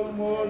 Amen.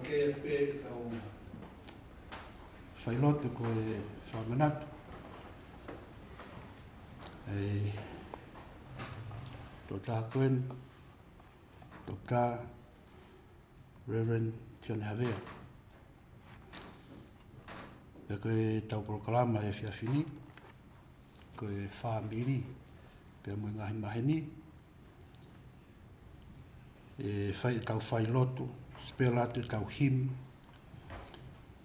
ke pe au whailoto ko e whamanatu. Tō tākuen, tō kā Reverend Jione Havea. E koe tau proklama e whiawhini, koe whāmiri, pia mui ngahi maheni, e whai tau whailoto, spela te tau himi,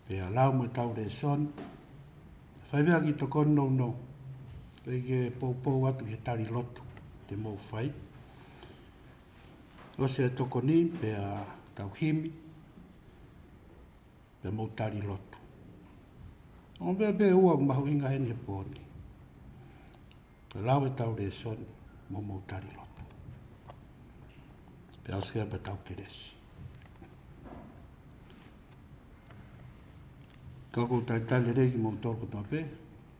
pia lau mo tau re son, whai mea ki tō kono no, e ke pōpō atu he tari loto, te mō whai. O se toko ni, pia tau himi, pia mō tari loto. O bea ua mahu inga heni he pōni. Ka lau e tau re son, mō tari loto. Pia askea pa tau keresi. Kako tai tale reki mō tōrko tō pē,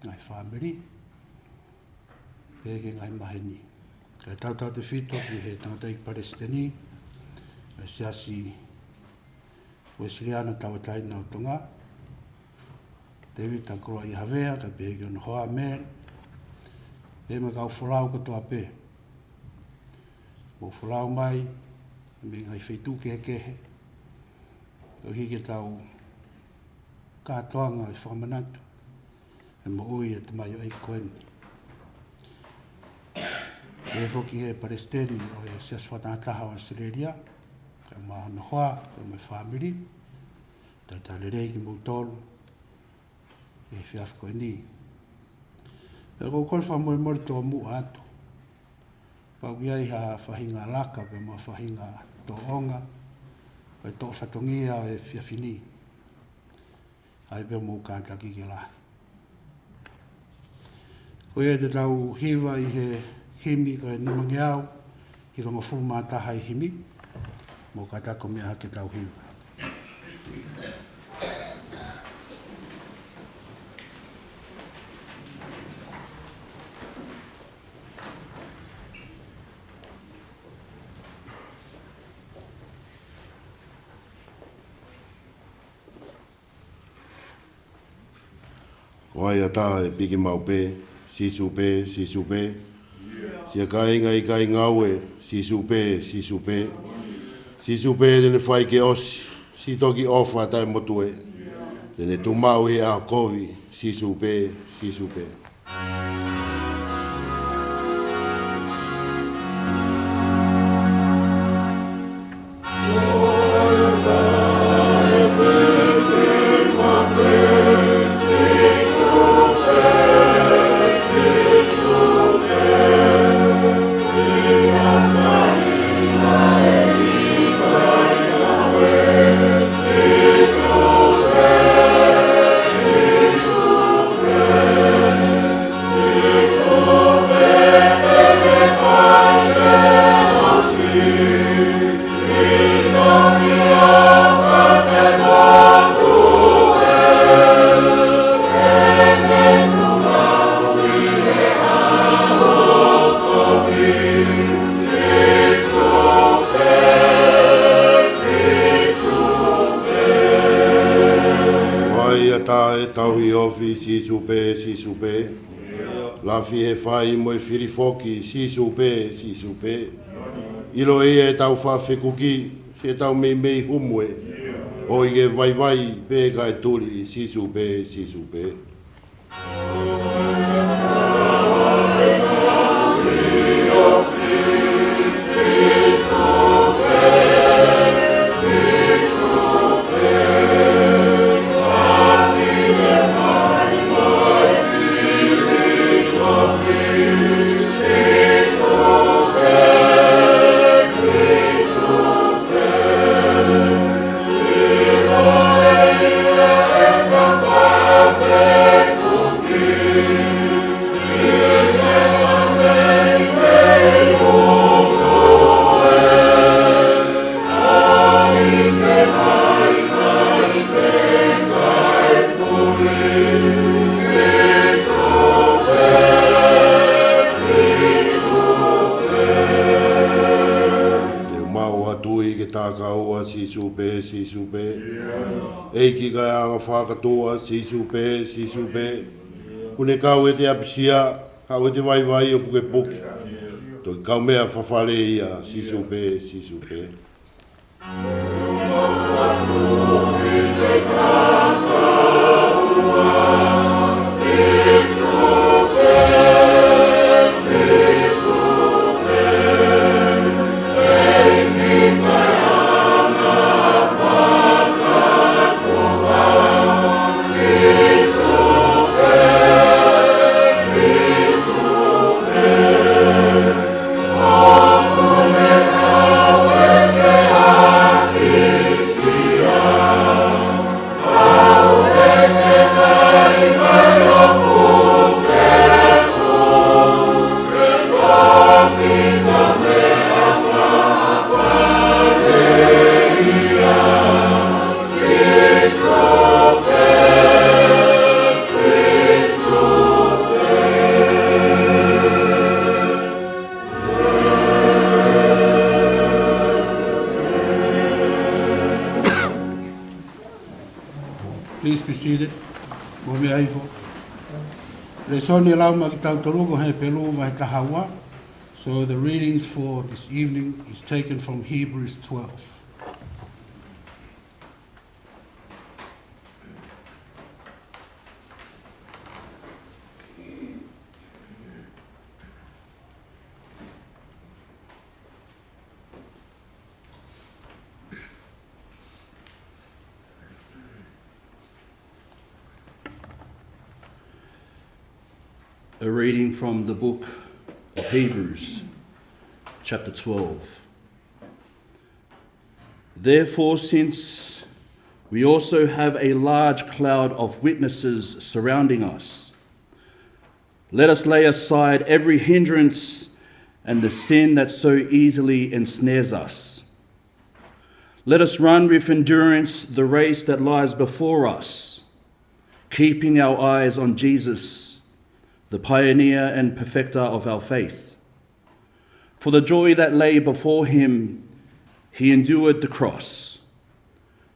ngai whāmeri, pē ke ngai maheni. Ka tau te whito ki he tangata i Palestini, e siasi Wesleyana tawatai nau tonga, David Jione i Havea, ka pē Jione Havea, e me kau wholau katoa pē. Mō wholau mai, me ngai whaitu kehe, o hike tau kātoanga i whamanatu, e mo ui e te mai o eikoeni. E whoki he Palestini o e sias whatanataha o Australia, ka mahana hoa, ka mai whamiri, tai tale rei ki mūtolu, e whiawhiko e ni. E kou kore Moimoi tō mu atu. Pau ia i ha whahinga laka, pe mua whahinga tō onga, pe tō whatongia o e whiawhini. Ai pe mō kāntaki ki lahi. Ko ia te tau hiwa i he himi ko e nimangi au, hi rongo fumataha i himi, mō katako mea hake tau hiwa. Wai ata e piki mau pē, sisu pē, sisu pē. Sia kainga i kai ngaue, sisu pē, sisu pē. Sisu pē tene whai ke osi, si toki ofa tai motue. Tene tu mau he a kovi, sisu pē, sisu pē. Sisu pē, sisu pē. Lafi he whai mo e whirifoki, sisu pē, sisu pē. Ilo e tau whawhekuki, se tau mei humue. O i ke vai, pē kai turi, sisu pē, sisu pē. Whakaua sisu pe, sisu pe. Eiki kai anga whakatoa sisu pe, sisu pe. Kune kau e te apisia, kau e te vai o puke puke. Toi kau mea whawhare ia, sisu pe, sisu pe. Please be seated. Moimoi. Resoni lau ma ki tau toruko he pelu mai tahaua. So the readings for this evening is taken from Hebrews 12. A reading from the book of Hebrews, chapter 12. Therefore, since we also have a large cloud of witnesses surrounding us, let us lay aside every hindrance and the sin that so easily ensnares us. Let us run with endurance the race that lies before us, keeping our eyes on Jesus, the pioneer and perfecter of our faith. For the joy that lay before him, he endured the cross,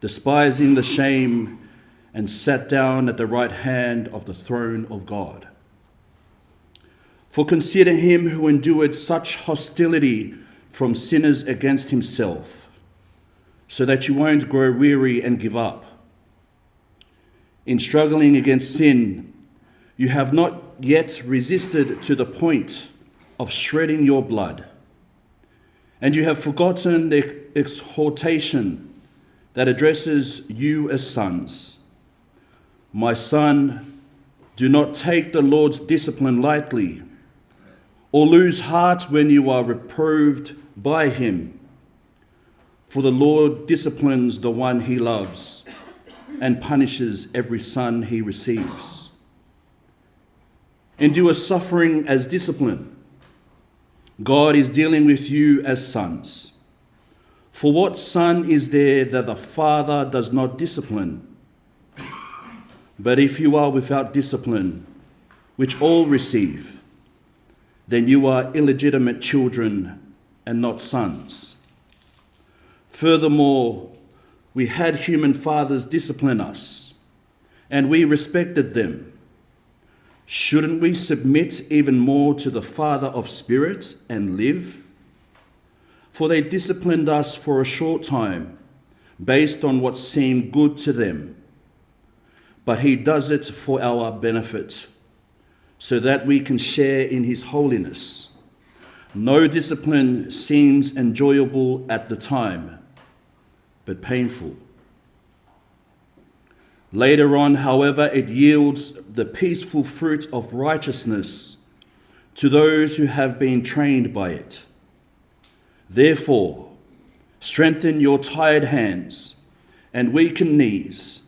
despising the shame, and sat down at the right hand of the throne of God. For consider him who endured such hostility from sinners against himself, so that you won't grow weary and give up. In struggling against sin, you have not yet resisted to the point of shredding your blood, and you have forgotten the exhortation that addresses you as sons. My son, do not take the Lord's discipline lightly, or lose heart when you are reproved by him. For the Lord disciplines the one he loves and punishes every son he receives. Endure suffering as discipline. God is dealing with you as sons. For what son is there that the father does not discipline? But if you are without discipline, which all receive, then you are illegitimate children and not sons. Furthermore, we had human fathers discipline us, and we respected them. Shouldn't we submit even more to the Father of spirits and live? For they disciplined us for a short time, based on what seemed good to them. But he does it for our benefit, so that we can share in his holiness. No discipline seems enjoyable at the time, but painful. Later on, however, it yields the peaceful fruit of righteousness to those who have been trained by it. Therefore, strengthen your tired hands and weakened knees,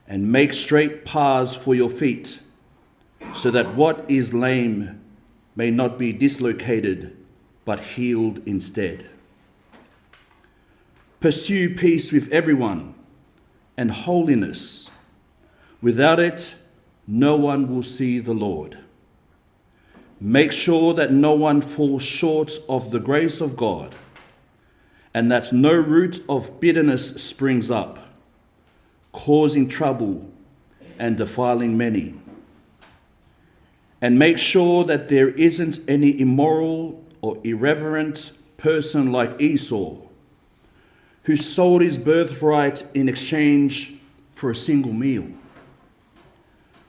and make straight paths for your feet, so that what is lame may not be dislocated, but healed instead. Pursue peace with everyone and holiness. Without it, no one will see the Lord. Make sure that no one falls short of the grace of God, and that no root of bitterness springs up, causing trouble and defiling many. And make sure that there isn't any immoral or irreverent person like Esau, who sold his birthright in exchange for a single meal.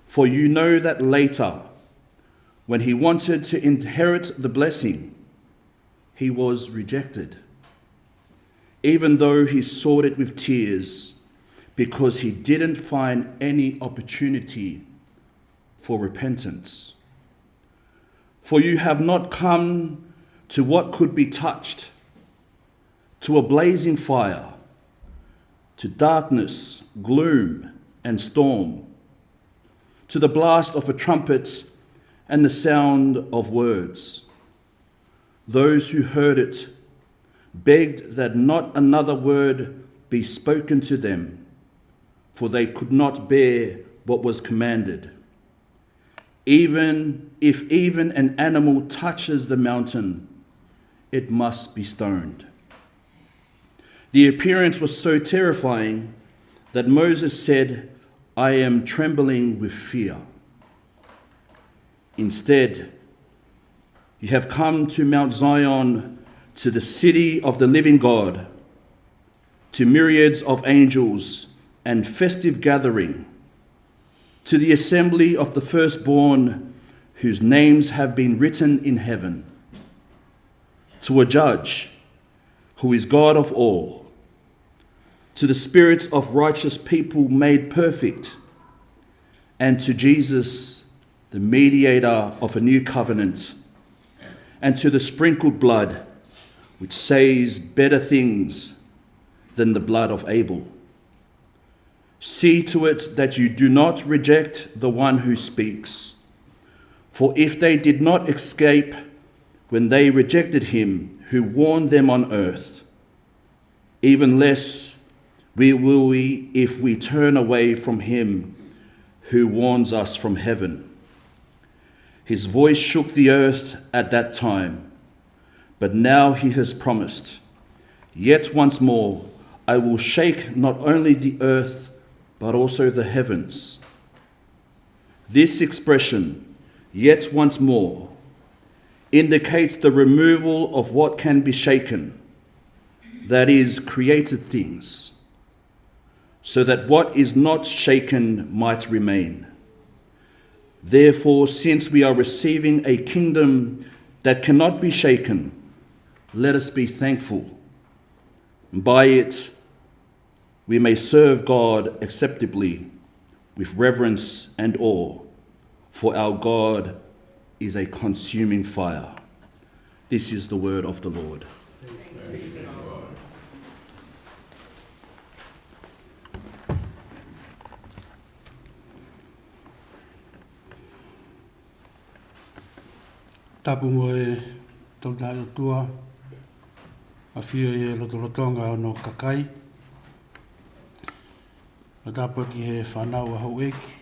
For you know that later, when he wanted to inherit the blessing, he was rejected, even though he sought it with tears, because he didn't find any opportunity for repentance. For you have not come to what could be touched, to a blazing fire, to darkness, gloom, and storm, to the blast of a trumpet and the sound of words. Those who heard it begged that not another word be spoken to them, for they could not bear what was commanded. Even if an animal touches the mountain, it must be stoned. The appearance was so terrifying that Moses said, I am trembling with fear. Instead, you have come to Mount Zion, to the city of the living God, to myriads of angels and festive gathering, to the assembly of the firstborn whose names have been written in heaven, to a judge who is God of all, to the spirits of righteous people made perfect, and to Jesus, the mediator of a new covenant, and to the sprinkled blood, which says better things than the blood of Abel. See to it that you do not reject the one who speaks. For if they did not escape when they rejected him who warned them on earth, even less will we if we turn away from him who warns us from heaven. His voice shook the earth at that time, but now he has promised, yet once more I will shake not only the earth, but also the heavens. This expression, yet once more, indicates the removal of what can be shaken, that is, created things, so that what is not shaken might remain. Therefore, since we are receiving a kingdom that cannot be shaken, let us be thankful. By it, we may serve God acceptably with reverence and awe, for our God is a consuming fire. This is the word of the Lord. Tapu mo e tōna tua, a whio e lotolotonga o no kakai. A dapat ki he whanau a hau eki.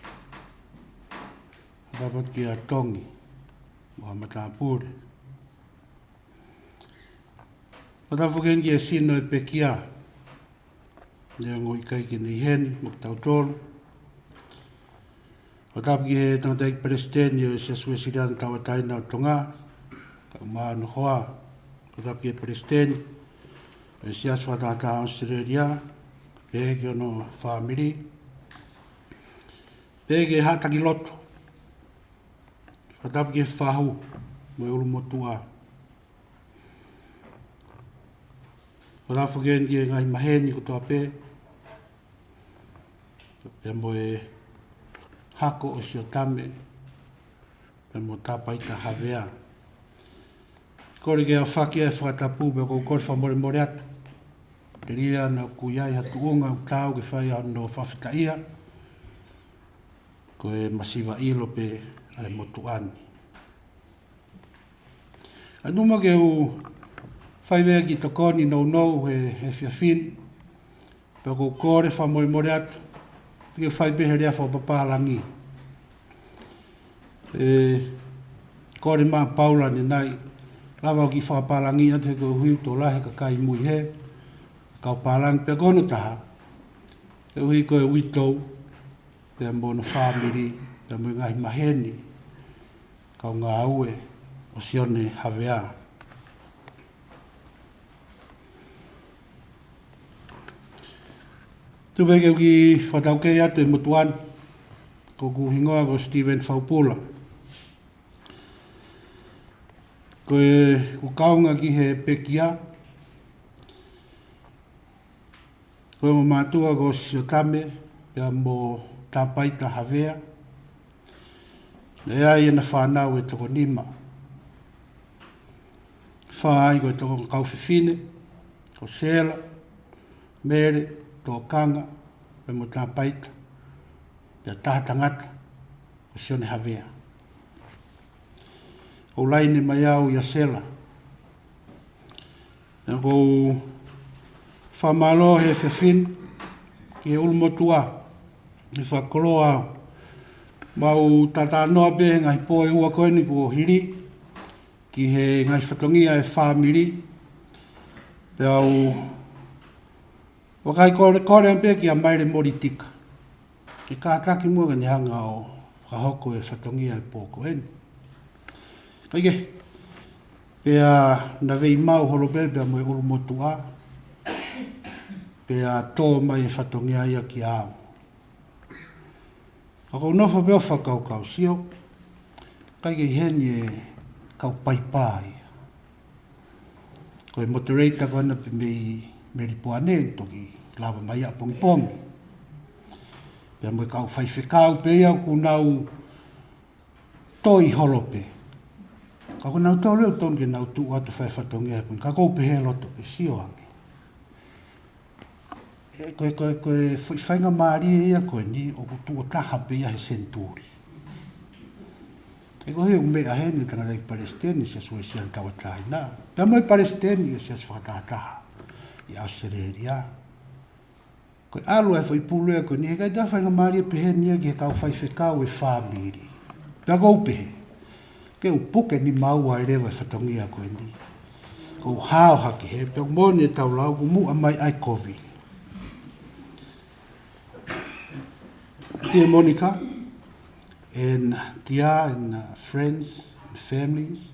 A dapat ki a tongi, o ha matapure. A dapat ki e sino e pekia, ne ngoi kai ki ni heni, mok tau tolu. O tapu ki he tangatai presidenti o se suesiran tawataina o tonga, ka maa no hoa. O tapu ki he presidenti, o se aswatata Australia, pēke o no whāmiri, pēke hataki loto. O tapu ki he whahu, mo e ulu motua. O tapu ki he ngai maheni ko toa pē, e mo e hako o sio tame, e mo tapaita Havea. Kore ke a whakia e whakatapu, me kou kore whamore more atu. Te ria na kuiai hatu unga u tau ke whai ano whawhitaia, ko e masiva ilo pe ai motu ani. Anuma ke u whai mea ki tokoni nou e whiawhin, pe kou kore whamore more atu, ke whai behe rea whapapalangi. Kore maa Paula ni nai, lawa ki whapapalangi ate ko hui to lahe ka kai mui he, kau palang pe kono taha, e ui koe witou, te mono family, te mo ngai maheni, kau ngā aue o Jione Havea. Tupeke ki whataukei atu e mutuan, ko kuhingoa ko Stephen Paula. Koe ku kaunga ki he pekia, koe mo mātua ko Siotame, pia mo Tapaita Havea, na ai na whanau e toko nima. Whaai koe toko kauwhiwhine, ko Sela, Mere, tō kanga, me mo Tapaita, pia tahatangata, ko Jione Havea. O laine mai au ia Sela. E kou whamalo he whiwhin, ki e ulmotua, i whakoloa au. Mau tata noa pe ngai poe ua koeni ko hiri, ki he ngai whatongia e whamiri, pe au wakai kore ampe ki a maire mori tika. I kātaki mua ni hanga o hahoko e whatongia e pō koeni. Oike, pea na vei mau holope pea moe ulmotua, pea tō mai e whatongia ia ki au. Ako nofa peo whakau kau sio, kai kei heni e kau paipai. Ko e moderator kona pe me ripoane, toki lava mai a pongi pongi. Pea moe kau whaiwhekau pe iau ku nau toi holope. Kako nau tau leo tonu ke nau tu atu whai whatongi e puni, kako pe he loto pe sio ange. Koe whainga maari e ia koe ni o kutu o taha pe ia he senturi. E koe heo mea heni tana rei Palestini se sui sian tawatahi nā. Pea moi Palestini se whakataha i Australia. Koe alu e whaipulu e koe ni he kai ta whainga maari e pehe ni ki he kau whaifekau e whamiri. Pea kou pehe. Ke upuke ni maua e rewa e whatongia koe ni. Kou hao haki he, pea moni e tau lau ku mua mai ai COVID. Dear Monica, and Tia, and friends, and families,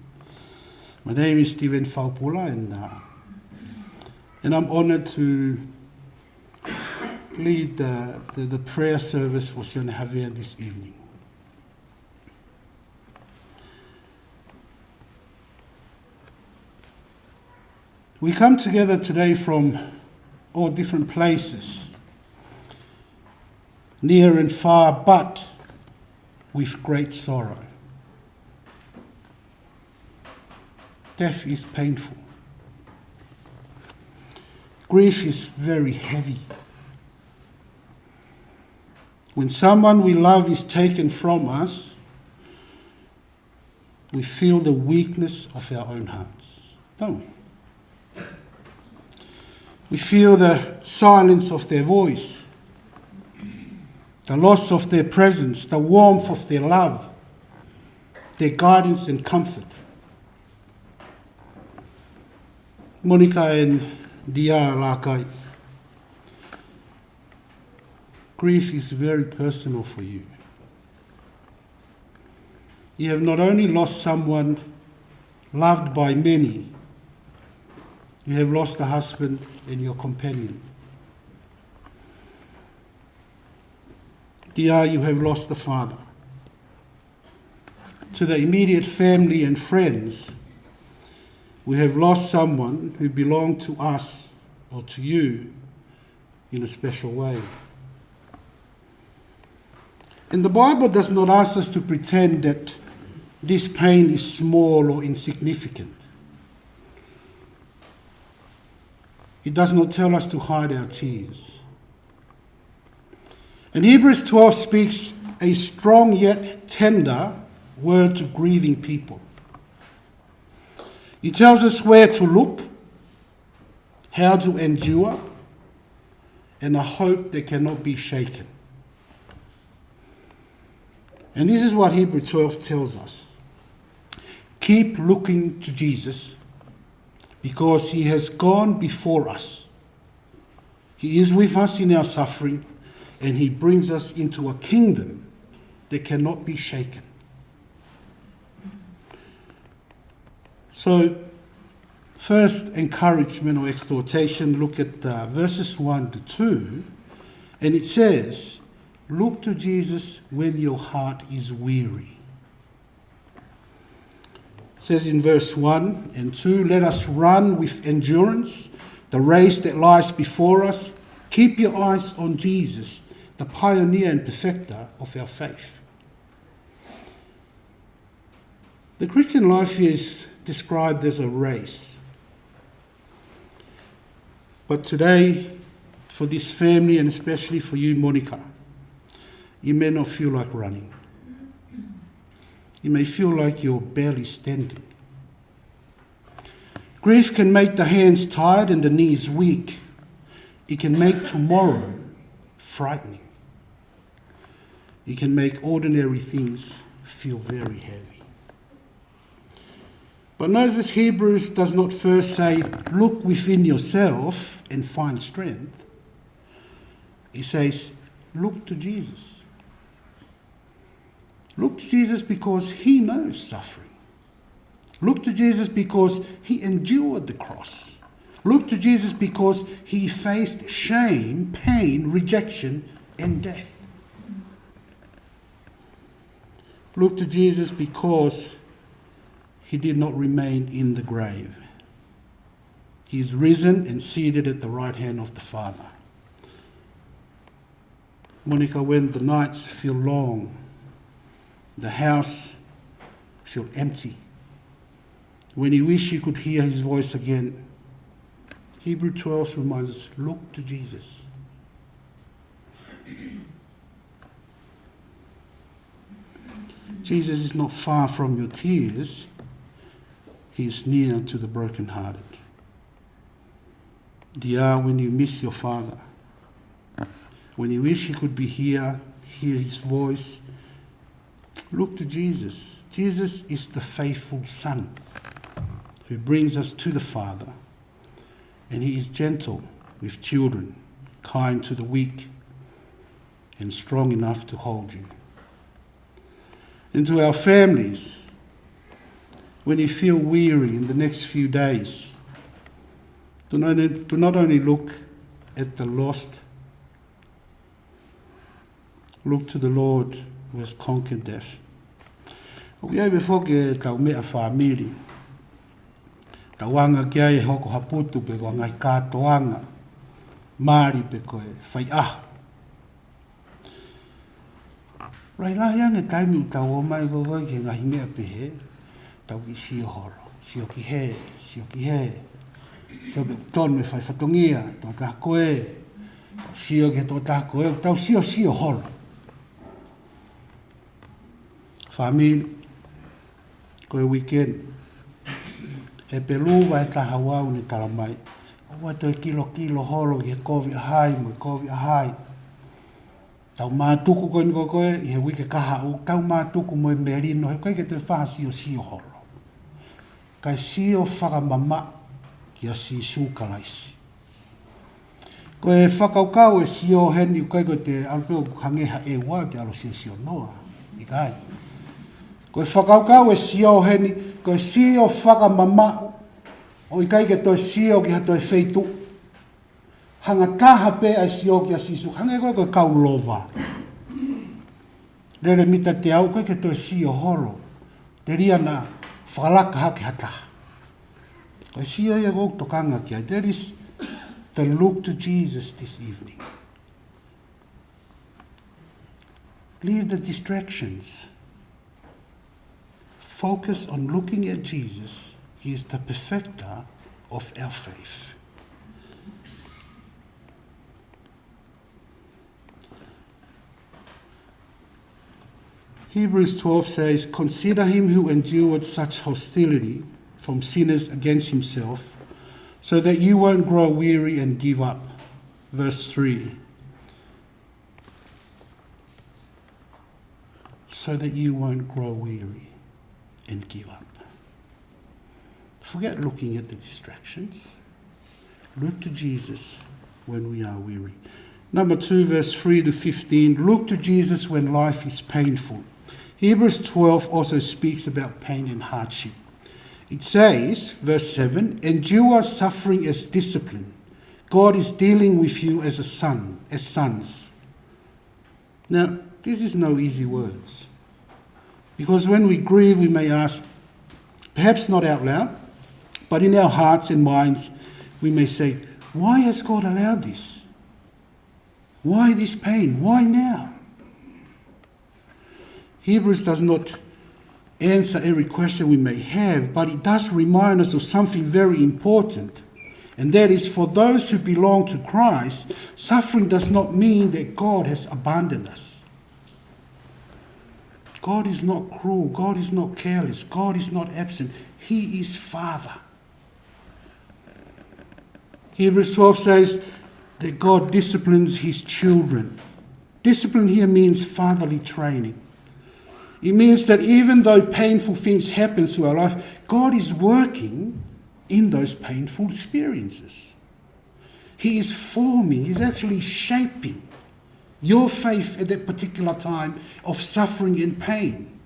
my name is Stephen Paula, and I'm honored to lead the prayer service for Jione Havea this evening. We come together today from all different places, near and far, but with great sorrow. Death is painful. Grief is very heavy. When someone we love is taken from us, we feel the weakness of our own hearts, don't we? We feel the silence of their voice, the loss of their presence, the warmth of their love, their guidance and comfort. Monica and Dia Lakai, grief is very personal for you. You have not only lost someone loved by many, you have lost a husband and your companion. Dear, you have lost a father. To the immediate family and friends, we have lost someone who belonged to us or to you in a special way. And the Bible does not ask us to pretend that this pain is small or insignificant. It does not tell us to hide our tears. And Hebrews 12 speaks a strong yet tender word to grieving people. It tells us where to look, how to endure, and a hope that cannot be shaken. And this is what Hebrews 12 tells us. Keep looking to Jesus, because he has gone before us. He is with us in our suffering, and he brings us into a kingdom that cannot be shaken. So, first encouragement or exhortation, look at verses 1 to 2, and it says, look to Jesus when your heart is weary. It says in verse 1 and 2, let us run with endurance the race that lies before us. Keep your eyes on Jesus, the pioneer and perfecter of our faith. The Christian life is described as a race. But today, for this family, and especially for you, Monica, you may not feel like running. You may feel like you're barely standing. Grief can make the hands tired and the knees weak. It can make tomorrow frightening. It can make ordinary things feel very heavy. But notice Hebrews does not first say, look within yourself and find strength. He says, look to Jesus. Look to Jesus because he knows suffering. Look to Jesus because he endured the cross. Look to Jesus because he faced shame, pain, rejection, and death. Look to Jesus because he did not remain in the grave. He is risen and seated at the right hand of the Father. Monica, when the nights feel long, the house feels empty, when you wish you could hear his voice again, Hebrew 12 reminds us, look to Jesus. Jesus is not far from your tears. He is near to the brokenhearted. Dear, when you miss your father, when you wish he could be here, hear his voice, look to Jesus. Jesus is the faithful Son who brings us to the Father, and he is gentle with children, kind to the weak, and strong enough to hold you. And to our families, when you feel weary in the next few days, do not only look at the lost, look to the Lord who has conquered death. We are before tau mea whamiri. Tauanga kia e hoko haputu pe wangai kātoanga. Māri pe koe, whai ah. Rai lahi ange taimi u tau o mai gogoi ke ngahi mea pe he. Tau ki sio horo, sio ki he, sio ki he. Sio pe tonu me whai whatongia, tau tā koe. Sio ke tau tā koe, tau sio horo. Whamiri, koe weekend. He peluwa e taha wau ni taramai. Owa toi kilo horo i he kovi ahai, mo kovi ahai. Tau mātuku koe ni koe, i he wike kaha u, tau mātuku mo e merino, he koe ke toi whaha sio horo. Kai sio whakamama ki a si sūkalaisi. Koe e whakaukau e sio heni, koe koe te alpeo hangeha e wau te alo sio noa. I kai. Koe whakaukau e sio heni, koe sio whakamama, o i kai ke toi sio ki ha toi wheitu. Hanga taha pe ai sio ki a sisu, hanga koe koe kau lova. Rere mita te au, koe ke toi sio horo. Te ria na whakalaka hake hataha. Koe sio ia kou tokanga ki ai. That is the look to Jesus this evening. Leave the distractions. Focus on looking at Jesus. He is the perfecter of our faith. Hebrews 12 says, consider him who endured such hostility from sinners against himself, so that you won't grow weary and give up. Verse 3. So that you won't grow weary and give up. Forget looking at the distractions. Look to Jesus when we are weary. Number 2, verse 3 to 15, look to Jesus when life is painful. Hebrews 12 also speaks about pain and hardship. It says, verse 7, endure suffering as discipline. God is dealing with you as sons. Now, this is no easy words. Because when we grieve, we may ask, perhaps not out loud, but in our hearts and minds, we may say, why has God allowed this? Why this pain? Why now? Hebrews does not answer every question we may have, but it does remind us of something very important. And that is, for those who belong to Christ, suffering does not mean that God has abandoned us. God is not cruel. God is not careless. God is not absent. He is Father. Hebrews 12 says that God disciplines his children. Discipline here means fatherly training. It means that even though painful things happen to our life, God is working in those painful experiences. He is forming, he's actually shaping your faith at that particular time of suffering and pain.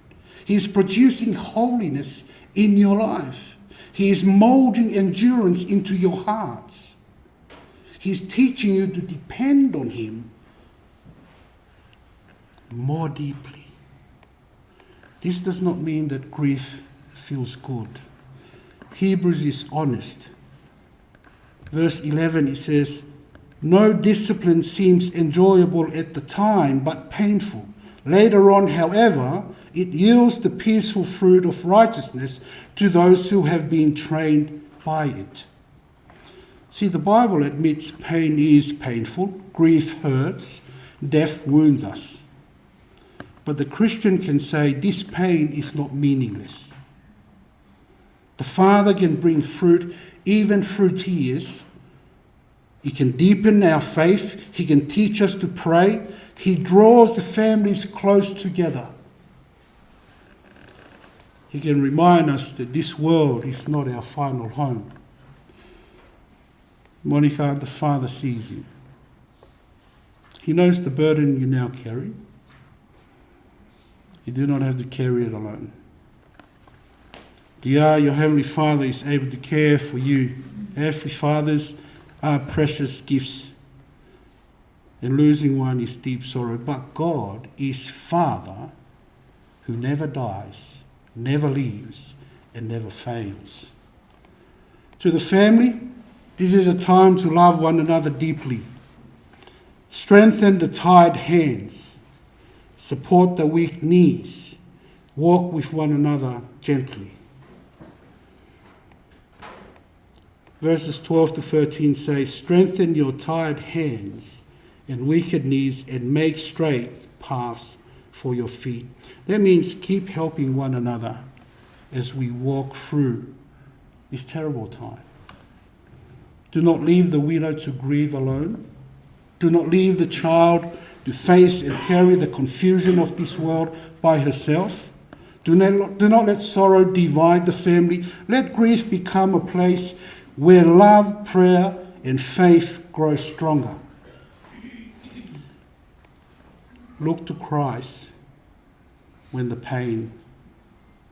He is producing holiness in your life. He is molding endurance into your hearts. He's teaching you to depend on him more deeply. This does not mean that grief feels good. Hebrews is honest. Verse 11, it says, no discipline seems enjoyable at the time, but painful. Later on, however, it yields the peaceful fruit of righteousness to those who have been trained by it. See, the Bible admits pain is painful, grief hurts, death wounds us. But the Christian can say this pain is not meaningless. The Father can bring fruit even through tears. He can deepen our faith. He can teach us to pray. He draws the families close together. He can remind us that this world is not our final home. Monica, the Father sees you. He knows the burden you now carry. You do not have to carry it alone. Dear, your Heavenly Father is able to care for you. Earthly fathers are precious gifts, and losing one is deep sorrow. But God is Father who never dies, never leaves, and never fails. To the family, this is a time to love one another deeply. Strengthen the tired hands. Support the weak knees. Walk with one another gently. Verses 12 to 13 say, strengthen your tired hands and weakened knees and make straight paths for your feet. That means keep helping one another as we walk through this terrible time. Do not leave the widow to grieve alone. Do not leave the child to face and carry the confusion of this world by herself. Do not let sorrow divide the family. Let grief become a place where love, prayer, and faith grow stronger. Look to Christ when the pain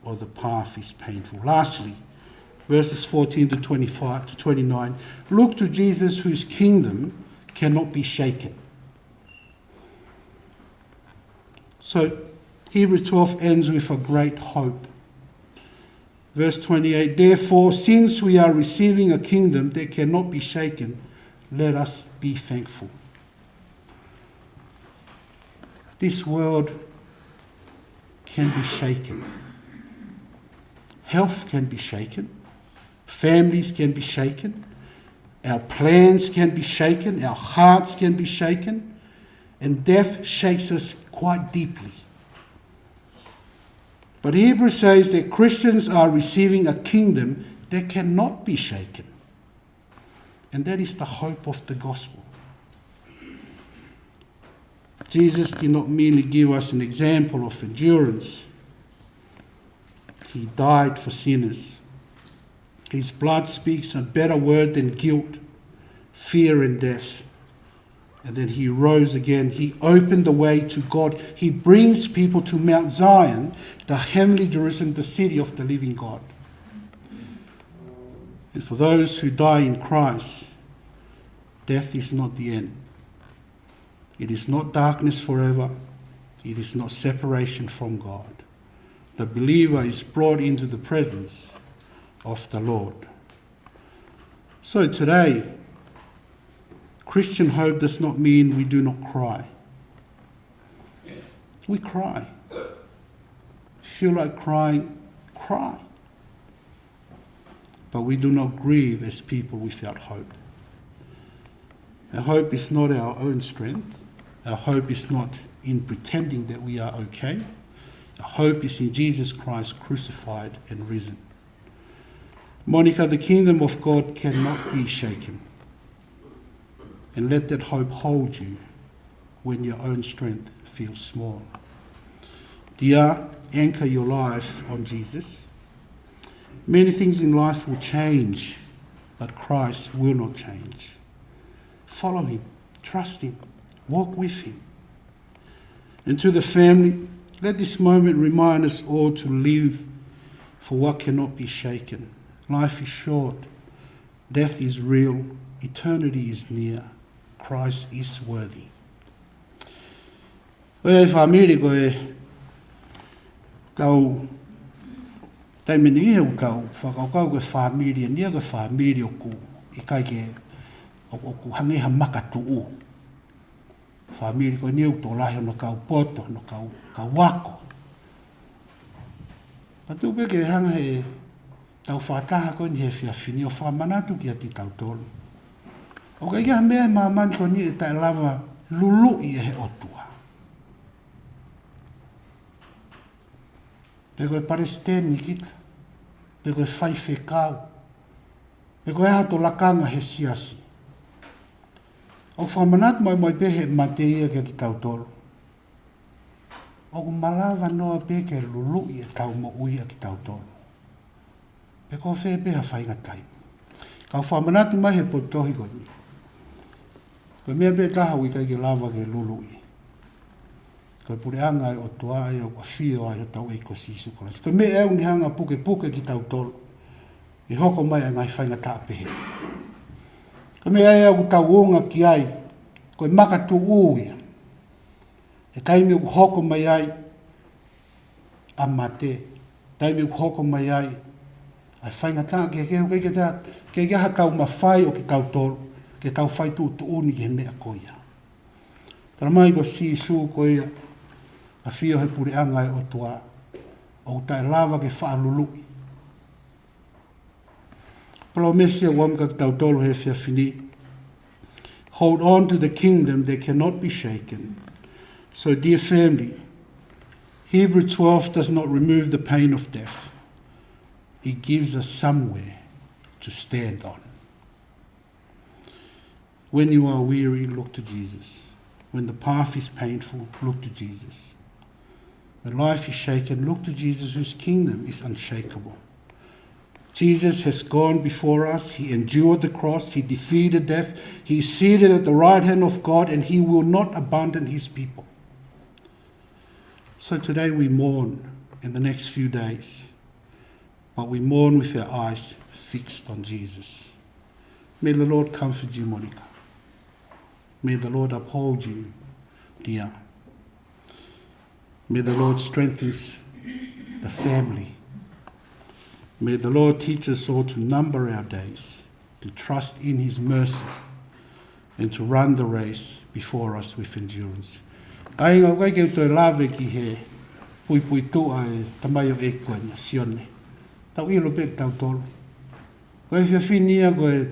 or the path is painful. Lastly, verses 14 to 25 to 29, look to Jesus whose kingdom cannot be shaken. So Hebrews 12 ends with a great hope. Verse 28, therefore, since we are receiving a kingdom that cannot be shaken, let us be thankful. This world can be shaken. Health can be shaken. Families can be shaken. Our plans can be shaken. Our hearts can be shaken. And death shakes us quite deeply. But Hebrews says that Christians are receiving a kingdom that cannot be shaken. And that is the hope of the gospel. Jesus did not merely give us an example of endurance. He died for sinners. His blood speaks a better word than guilt, fear, and death. And then he rose again. He opened the way to God. He brings people to Mount Zion, the heavenly Jerusalem, the city of the living God. And for those who die in Christ, death is not the end. It is not darkness forever. It is not separation from God. The believer is brought into the presence of the Lord. So today, Christian hope does not mean we do not cry. We cry. Feel like crying, cry. But we do not grieve as people without hope. Our hope is not our own strength. Our hope is not in pretending that we are okay. Our hope is in Jesus Christ crucified and risen. Monica, the kingdom of God cannot be shaken. And let that hope hold you when your own strength feels small. Dear, anchor your life on Jesus. Many things in life will change, but Christ will not change. Follow him, trust him, walk with him. And to the family, let this moment remind us all to live for what cannot be shaken. Life is short, death is real, eternity is near. Christ is worthy. Oe whamiri koe kau taimeni heu kau whakaukau koe whamiri nia koe whamiri oku I kai ke oku hangeha makatu u. Whamiri koe niu tō lahi no kau poto, no kau wako. Patu pe ke hanga he tau whataha koe ni he whiawhini o whamanatu ki ati tau tolu. O ka ia mea mamani ko ni e tae lava lulu I e he otua. Pe koe paresteni kita. Pe koe whai whekau. Pe koe hato lakanga he siasi. O whamanat Moimoi pehe mate ia ke ki tau tolu. O ku malawa noa pe ke lulu I e tau mo ui a ki tau tolu. Pe koe whee peha whainga tai. Kau whamanatu mai he potohi ko ni. Koe mea pe taha ui kai ke lava ke lului. Koe pure anga o toa e o whio ai o tau e ko sisu kolas. Koe mea au ni hanga puke ki tau tolu. I hoko mai a ngai whainga taa pehe. Koe mea e au tau unga ki ai. Koe maka tu ui. E taimi u hoko mai ai a mate. Taimi u hoko mai ai. Ai whainga taa ke ke ha tau mawhai o ki tau tolu. Ke tau whai tu uni ki he mea koia. Tara mai ko si su koia, a whio he pure angai o tua, o tae lava ke whaalului. Palo mesia wamka ki tau tolu he whiawhini. Hold on to the kingdom that cannot be shaken. So dear family, Hebrew 12 does not remove the pain of death. It gives us somewhere to stand on. When you are weary, look to Jesus. When the path is painful, look to Jesus. When life is shaken, look to Jesus whose kingdom is unshakable. Jesus has gone before us. He endured the cross. He defeated death. He is seated at the right hand of God, and he will not abandon his people. So today we mourn in the next few days, but we mourn with our eyes fixed on Jesus. May the Lord comfort you, Monica. May the Lord uphold you, dear. May the Lord strengthen the family. May the Lord teach us all to number our days, to trust in his mercy, and to run the race before us with endurance. Ai ngā koe keu toi lawe ki he pui tua e tamai o e koe na Jione. Tau ilo pek tau tolu. Koe whiawhinia koe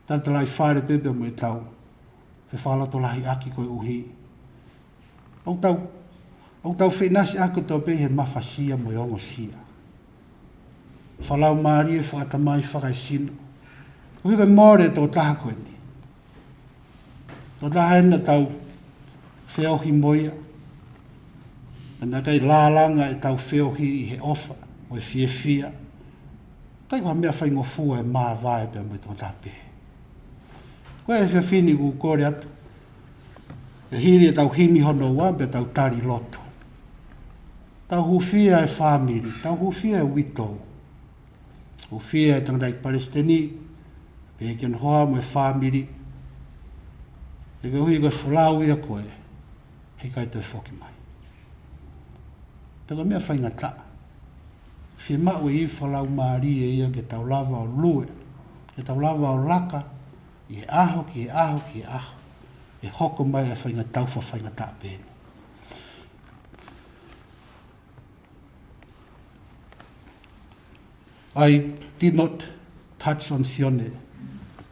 tatalai whaere pepe mo e tau. Te whalato lahi aki koe uhi. Au tau whenasi ako tau pe he mawhasia mo e ongo sia. Whalau maari e whakatamai whakai sino. Uhi koe mōre tō taha koe ni. Tō taha ena tau whiohi moia. Nā kai lālanga e tau whiohi I he ofa o e whiewhia. Kai kua mea whaingo fua e mā vai pe mo e tō taha pe. Koe e whiawhini ku kore atu. E hiri e tau himi hono ua, pe tau tari loto. Tau huwhia e whamiri, tau huwhia e witou. Huwhia e tangata i Palestini, pe e kian hoa mo e whamiri. E ke hui koe whalau ia koe, he kai te whoki mai. Taka mea whainga ta. Whia mau e i whalau maari e ia ke tau lava o lue, ke tau lava o laka, i e aho, ki e aho, ki e aho. E hoko mai e whainga tau wha whainga ta pēne. I did not touch on Jione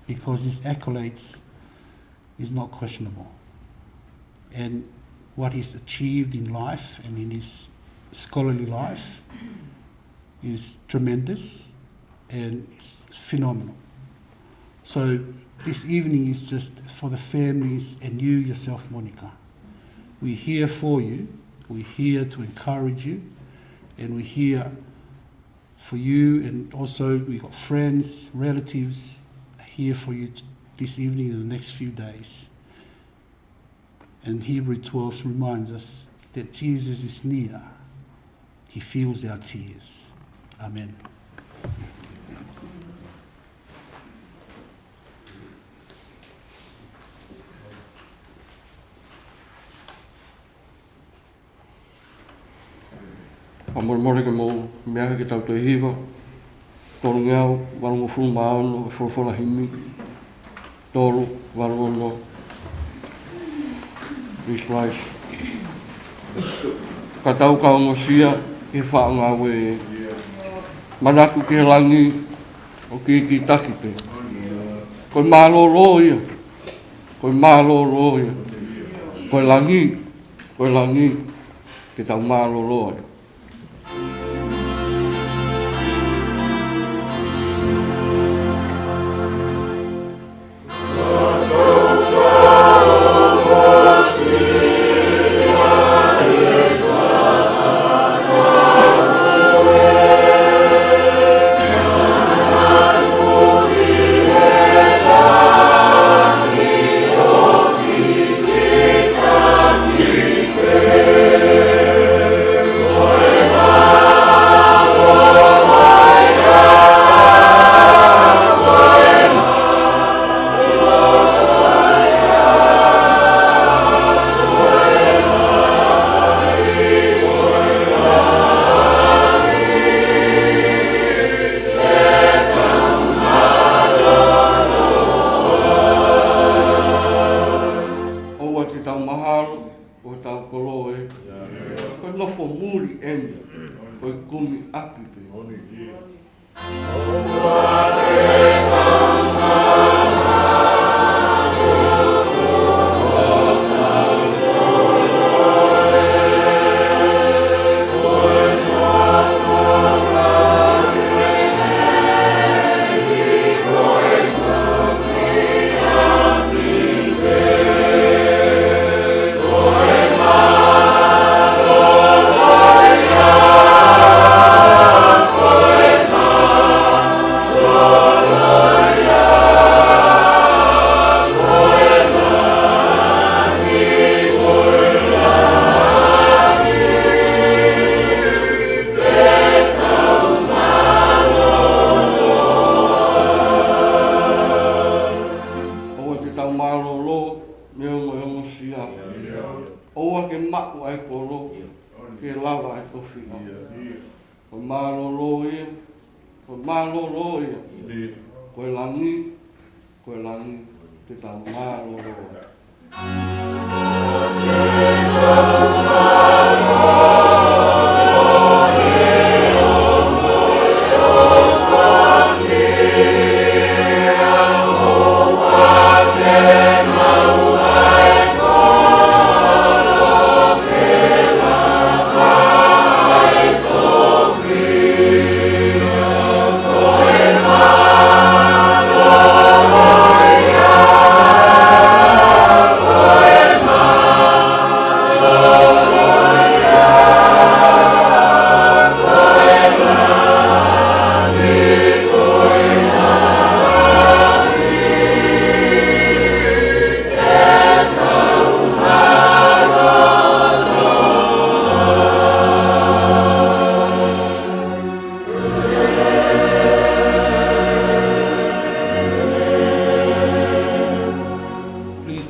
because his accolades is not questionable. And what he's achieved in life and in his scholarly life is tremendous and it's phenomenal. So this evening is just for the families and you yourself, Monica. We're here for you, we're here to encourage you, and we're here for you, and also we've got friends, relatives here for you this evening and the next few days. And Hebrew 12 reminds us that Jesus is near. He feels our tears. Amen. Amor ke mo mea ke tau toi hiwa. Tolu ngau, warongo fulu maono, wholofola himi. Tolu, warongo, Israel. Ka tau kaongo sia, ke whaanga we. Manaku ke langi, o ki taki pe. Koe mālolo ia. Koe mālolo ia. Koe langi, ke tau mālolo ia.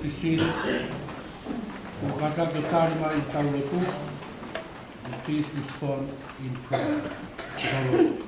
be seated. We'll conduct the Karima in Latu. And please respond in prayer. Latu.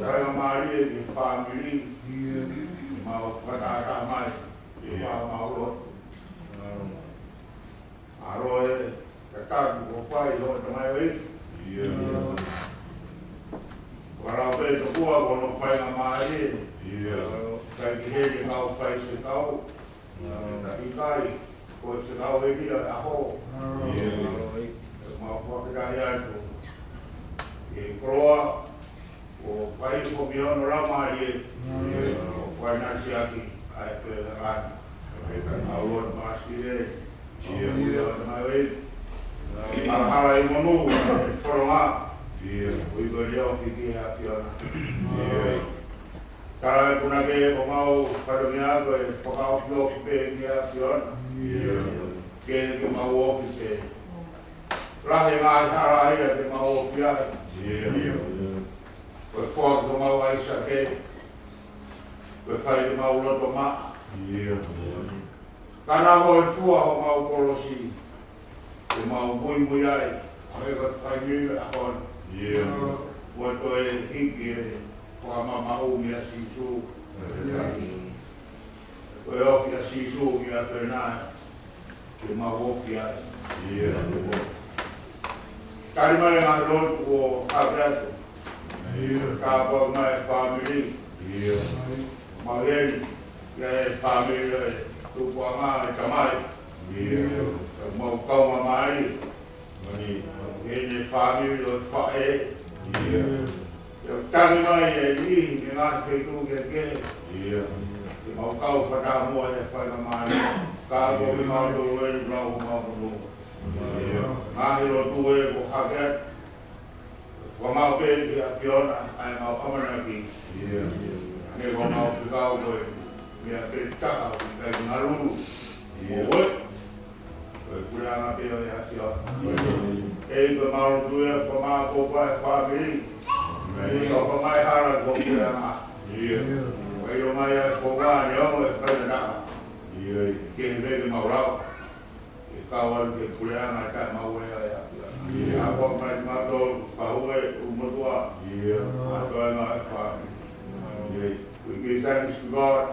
Kaya maari e family. Mau kata mai. Mau lo. Aroe kata ko pai lo mai we. Wara pe to ko no pai na mai. Kai ki he mau pai se tau. Kai ko se tau e dia a ho. Mau ko ka ya to. E proa o pai ko mi ono ra mai e. O pai na si aki ai pe ra. Ka au ma si e. Mahara i monu, wharonga. Ui ko reo ki ki hea ki ona. Kara e puna ke o mau wharongia ko e whakao pio ki pe ki hea ki ona. Ke ki mau oki se. Rahe ngā hara ai a te mau oki ai. Ko e whak ko mau aisa ke. Ko e whai ki mau loto maa. Kana ho e fua ho mau kolosi. E mau Moimoi ai. Hoi ka whai nui a hon. Wa to e hiki e wha mamau mi a sisu. Ko e oki a sisu mi a pēnai. E mau oki ai. Kari mai ngā rotu o Haveatu. Ka pa mai family. Mau hei. Ia e family e. Tupua ngā e kamai. Mau kaunga mai. Hene whāmiu o whae. Tangi mai e ihi me ngā te tū ke. Mau kau whaka mua e whaina mai. Ka ko mi mau tō e rau mau tō. Ngāhi ro tū e ko Haveatu. Wa mau pē ki a Fiona ai mau amanaki. Ne ko mau whikau koe. Mea pe taka o kai ngaruru. Oe. Koe kureanga peo e ati o. Ei ko maru tue ko maa kōpa e whāpiri. Ei ko ko mai hara ko kureanga. Koe o mai e ko wāne o e whaina naka. Ke he veke maurau. E kawaru ke kureanga e kai mau e a ati o. A ko mai mato pahue umotua. A koe mai e whāpiri. We give thanks to God.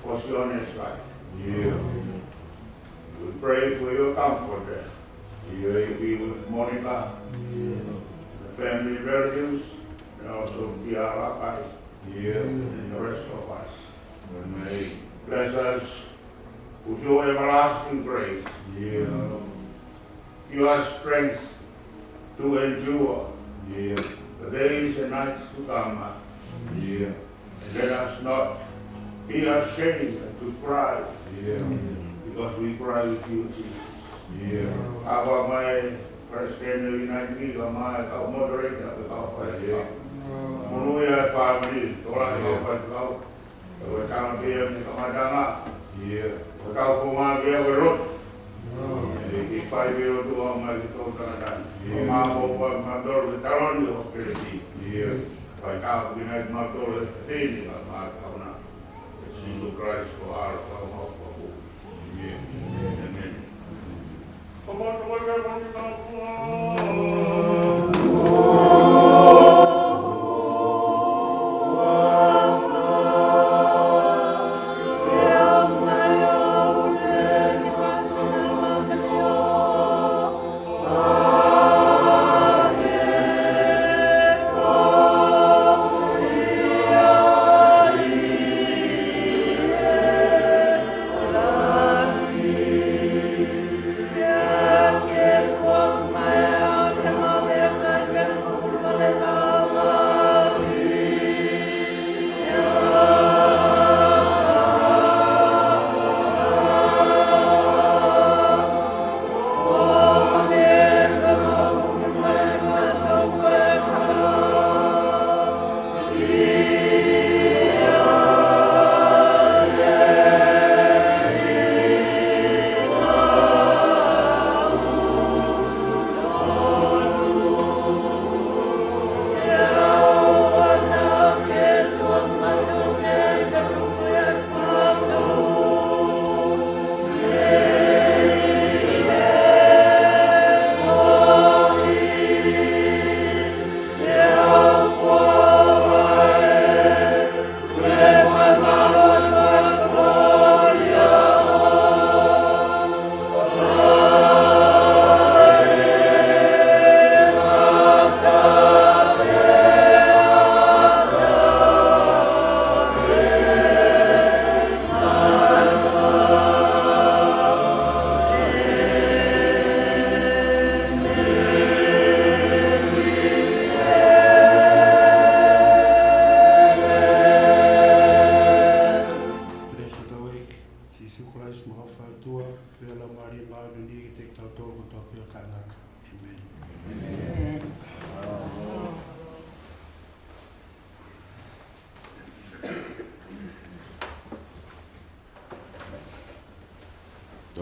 What's your next life? We pray for your comfort there. You be with Monica, the family relatives, and also Kiara, and the rest of us. And may bless us with your everlasting grace. Give us strength to endure the days and nights to come. And let us not be ashamed to cry, because we cry with you, Jesus. Our my President of the United States, our moderator, our Moimoi family, our we cannot be able to come down. We can't come out here with road. If 5 years to my daughter, my daughter, the Taron hospitality. I can't be like my daughter, the thing, Jesus Christ for our hope. Amen. Come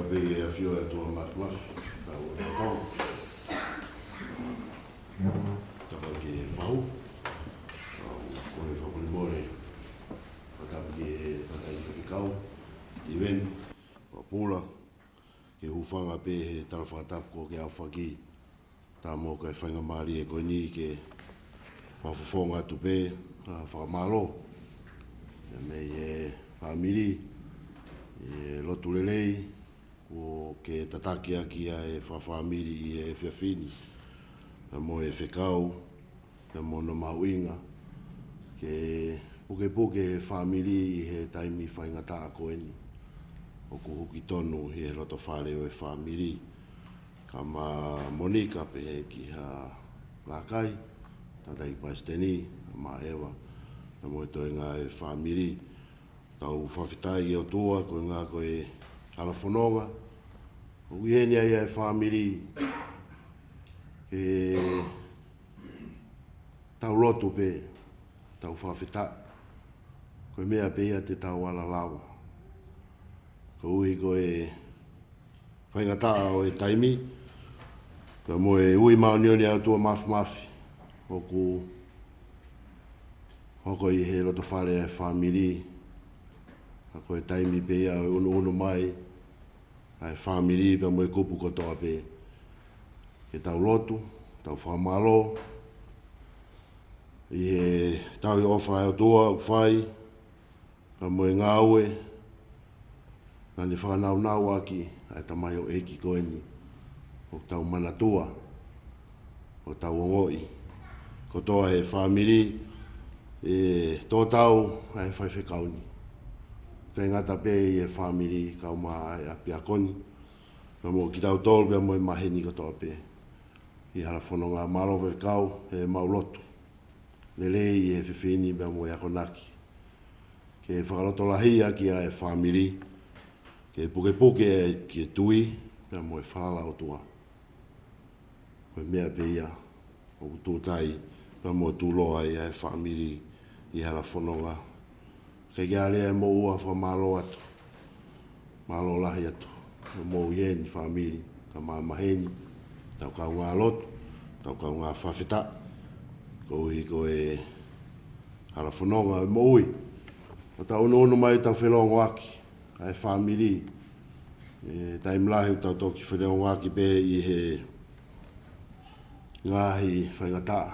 be a few to a much. Tapaki fau. Kore whakuni more. Tapaki takai whakikau. Iwen. Paula. Ke hufanga pe he tarawhatapu ke au whaki. Tā mō kai whainga maari e koe ni ke whawhawhonga tu pe whakamaro. Mei e whamiri. E lotu lelei. O ke tataki aki e whawhamiri i e whiawhini. Mo e whekau. Mo no mauinga. Ke puke e whamiri i he taimi whainga taa koe ni. O ku huki tonu i e loto whare o e whamiri. Ka ma Monika pe he ki ha lakai. Tatai paisteni. Ma ewa. Mo e toi ngā e whamiri. Tau whawhitai i o tua ko ngā koe alafononga. O iheni ai e whamiri. Ke tau lotu pe. Tau whawhita. Koe mea pea te tau ala lawa. Ko uhi koe whaingataa o e taimi. Ka mo e ui maunioni au tua mafi. Hoku hoko i he roto whare e whamiri. A koe taimi pea o unu mai. Ai whamiri pia mo e kupu kotoa pe. Ke tau lotu, tau whamalo. I he tau i ofa e o tua u whai. Ka mo e ngāue. Nani whanau nau aki. Ai tamai o eki koeni. O tau manatua. O tau ongoi. Kotoa he whamiri. E tō tau ai whai whekauni. Kai ngata pe i e whamiri kau maa e api akoni. Ka mo ki tau tolu pia mo e maheni kotoa pe. I hala whanonga marowe kau e maulotu. Lelei i e whiwhini pia mo e akonaki. Ke whakaloto lahia ki a e whamiri. Ke puke e ki e tui pia mo e whalala o tua. Koe mea pe ia o tūtai pia mo e tūloa i a e whamiri i hala whanonga. Kei kia lea mo ua wha malo atu. Malo lahi atu. Mo ieni whamiri. Ka maa maheni. Tau kau ngā lotu. Tau kau ngā whawhita. Ko uhi ko e hala whanonga mo ui. O tau unu mai tau whelongo aki. Ai whamiri. E taimlahi tau toki whelongo aki pe i he ngahi whaingataa.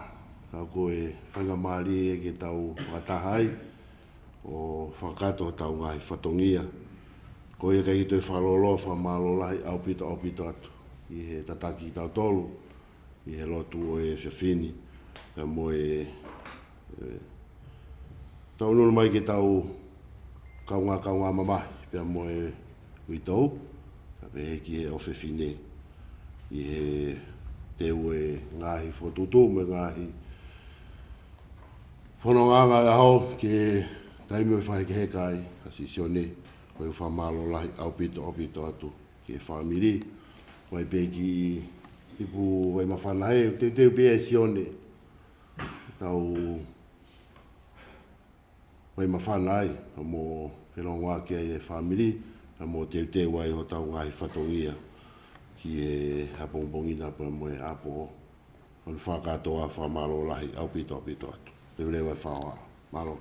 Kau ko e whaingamari e ke tau whatahai. O whakato tau ngai whatongia. Ko ia kei toi whalolo, whamalo lahi au pito atu. I he tataki tau tolu. I he lotu o e whiawhini. Ka mo e tau nunu mai ke tau kaunga mamahi. Pia mo e uitou. Ka pe ki he o whiawhine. I he teu e ngahi whotutu me ngahi whanonganga e hau ke taimi o whahe ke hekai, a si Jione, koe whamalo lahi au pito atu ke whamiri. Koe pe ki ipu wai mawhana he, teu pe e Jione. Tau wai mawhana ai, a mo helonga ke e whamiri, a mo teu wai o tau ngai whatongia ki e hapongpongina pa mo e apo. Kon whakatoa whamalo lahi au pito atu. Teu lewa whaoa. Malo.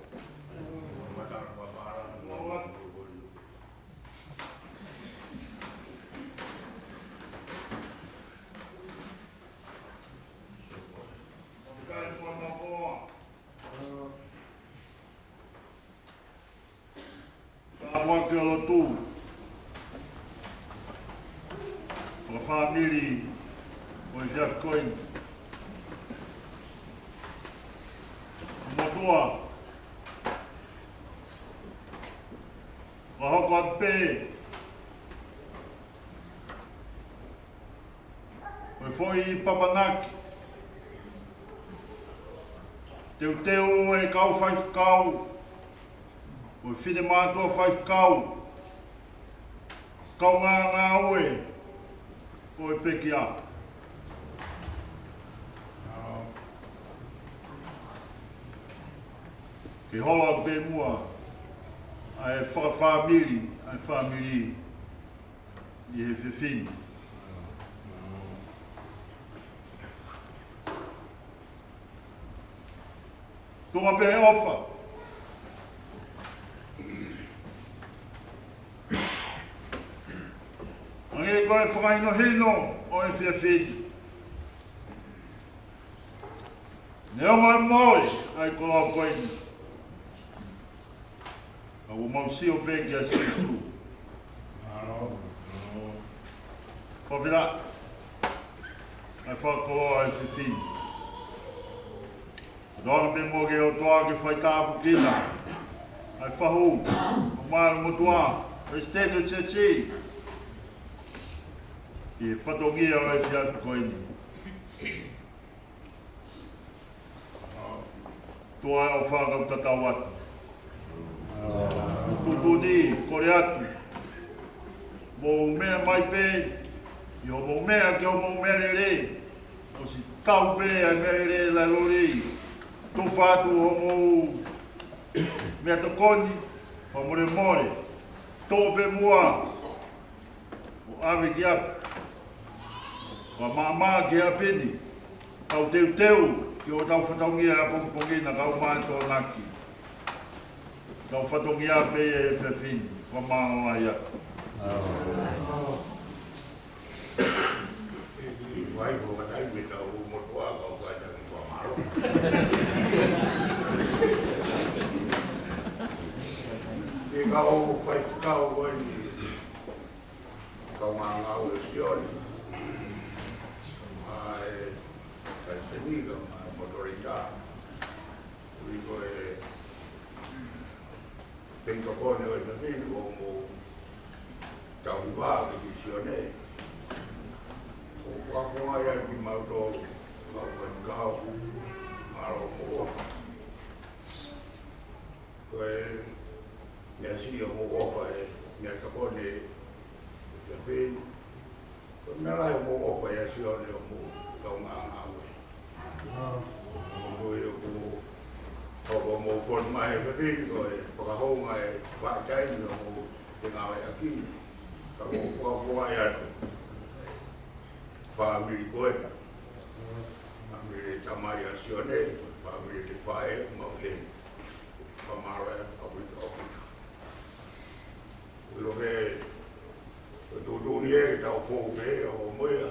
Agora que eu tu, a família, o Jeff Coin, motor, o Rock P, foi Papanak, teu e cau faz cau. O filho de mato faz cau ngā ue, o e pekia. Ke hola be mua, ai family, I he whiwhini. Tunga pe he ofa. Ange koe whakaino hino o e whiwhini. Neo Moimoi ai koa koini. A o mausi o peki a sisu. Whawhira. Ai whakakoa ai whiwhini. Dona be mo ke o toa ke whai tāpu kina. Ai whahu. O maru motua. O stedo se si. I whatongia o e whiawhi koini. Toa o whakau tatau atu. Tutuni, kore atu. Mo mea mai pe. I o mo mea ke o mo mea re. O si tau pe ai mea re la lori. Tō whātu o mō mea to koni, whamore more, tō pe mua, o awe ki apu, wa māmā ki apeni, tau teu ki o tau whataungia a pongpongina kau mātou naki. Tau whataungia pe e whiwhini, wa māma ia. Vai ko katai me tau motoa kau kata ni wa maro. E kau fai kau ni kau ngau e sioni. Ai kai seniga ma motorita. Ui ko e penko kone o na vini o mo tau va ki sione. Wapua ya ki mauto kau maro mo koe mea si o mo opa e mea kapone ya pin koe mea lai o mo opa ya si o ne o mo kau ngā ngāwe koe o mo opa mo fon mai e pin koe pakahonga e whaitaini o mo te ngāwe aki ka mo wapua ya tu Family koeta. Family tamai asione, family de fae mohen. Famara abit abit. Uloge tu dunia kita fo be o moya.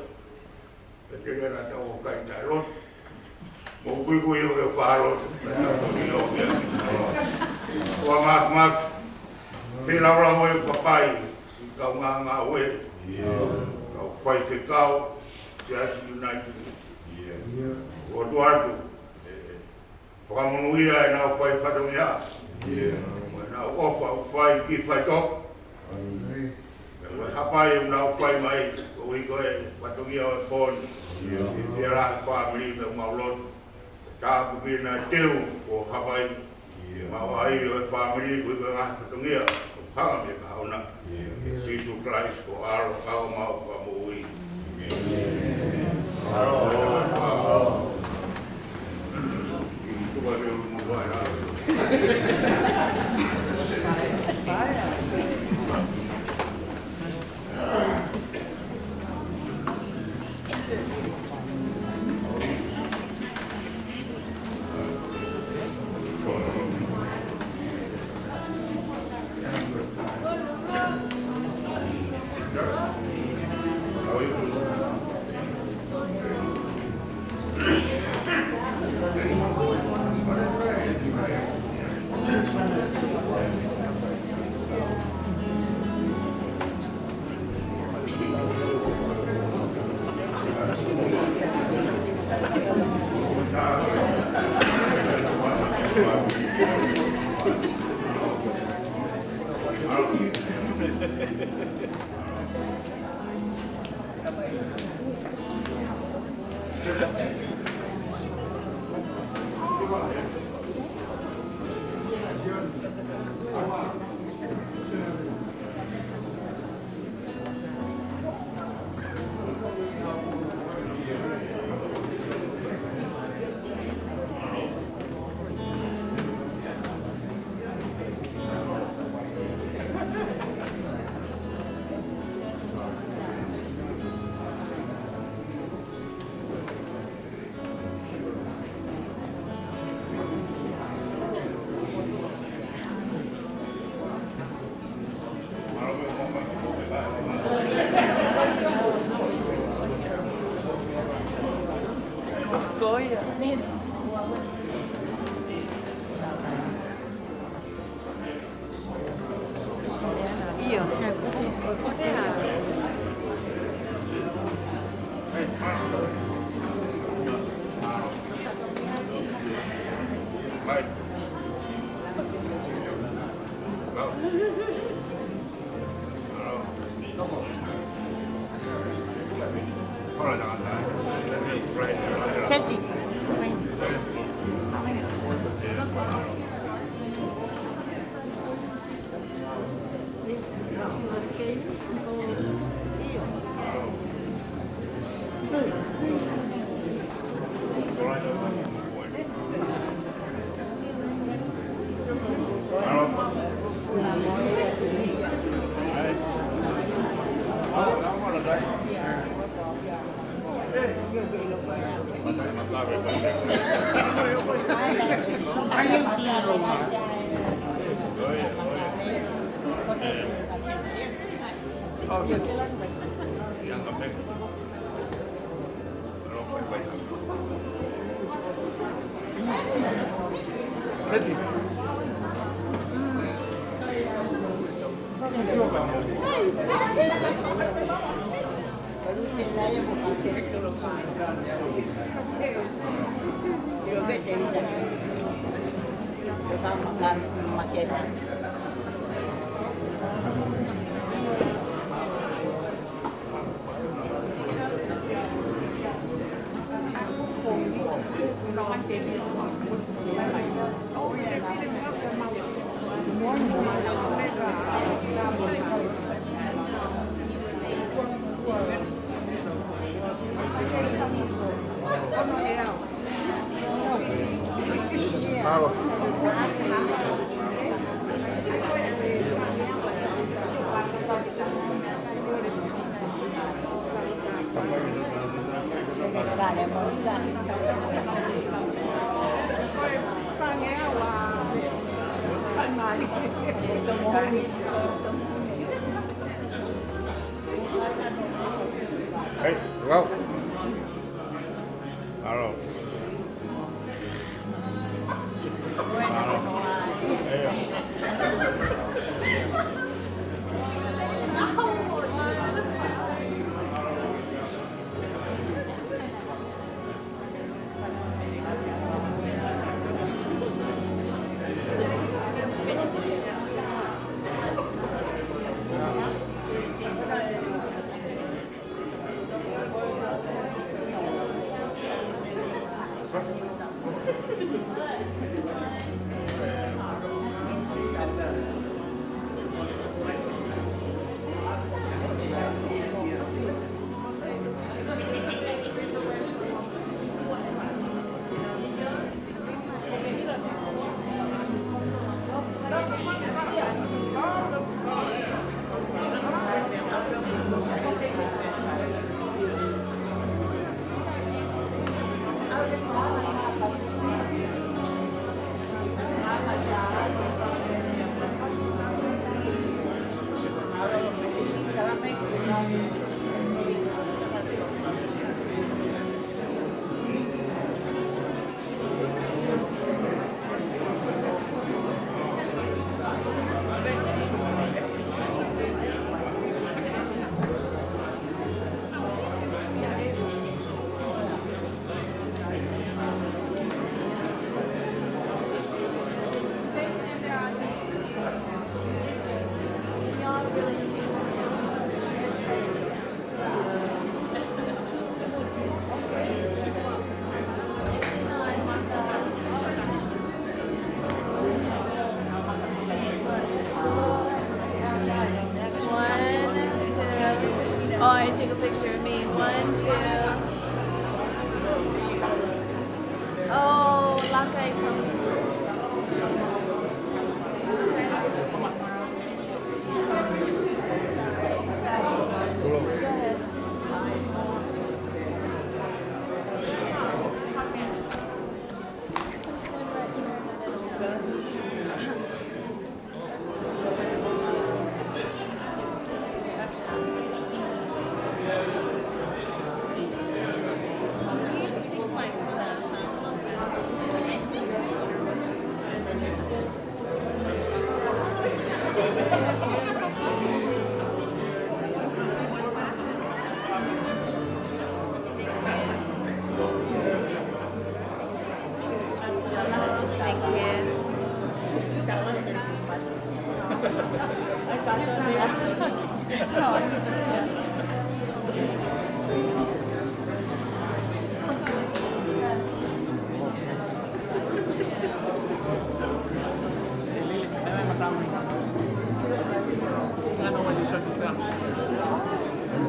Ketika ada o kai talon. Mo ku yo ke faro. Wa mak pela ora mo papai. Si kau nga we. Kau fai se kau Just United. O Eduardo. Whakamonuia e nau whai whatongia. Nau ofa o whai ki whai tok. Hapai e nau whai mai. Ko i koe whatongia o e pon. I whiarahi whamiri me maulon. Tāku pina teu o hapai. Mau hairi o e whamiri ko i koe rahi whatongia. O hanga me ka hauna. Jesus Christ ko aro kao mau ka mui.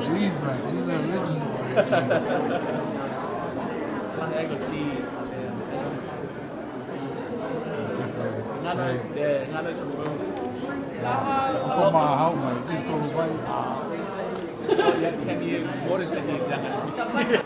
Cheese, man. These are original. From my house, man. This goes right. 10 years, more than 10 years younger.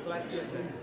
Like this.